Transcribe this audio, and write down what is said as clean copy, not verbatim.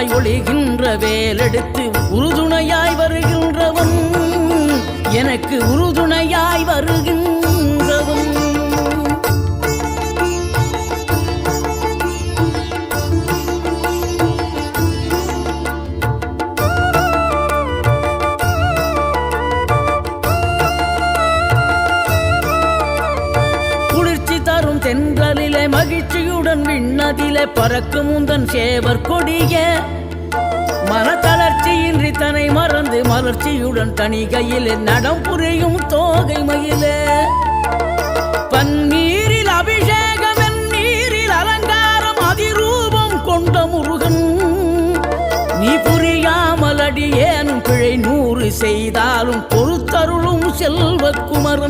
உருவாய் ஒளிகின்ற வேலெடுத்து உறுதுணையாய் வருகின்றவன், எனக்கு உறுதுணையாய் வருகின்றவன். தென்றலிலே மகிழ்ச்சியுடன் விண்ணதிலே பறக்கும் உந்தன் சேவர் கொடிய, மனத்தளர்ச்சியின்றி தன்னை மறந்து மலர்ச்சியுடன் தனிகையிலே நடம் புரியும் தோகை மயிலே. பன்னீரில் அபிஷேகம் நீரில் அலங்காரம் அதிரூபம் கொண்ட முருகன், நீ புரியாமல் அடியேனும் பிழை 100 செய்தாலும் பொறுத்தருளும் செல்வக்குமரன்.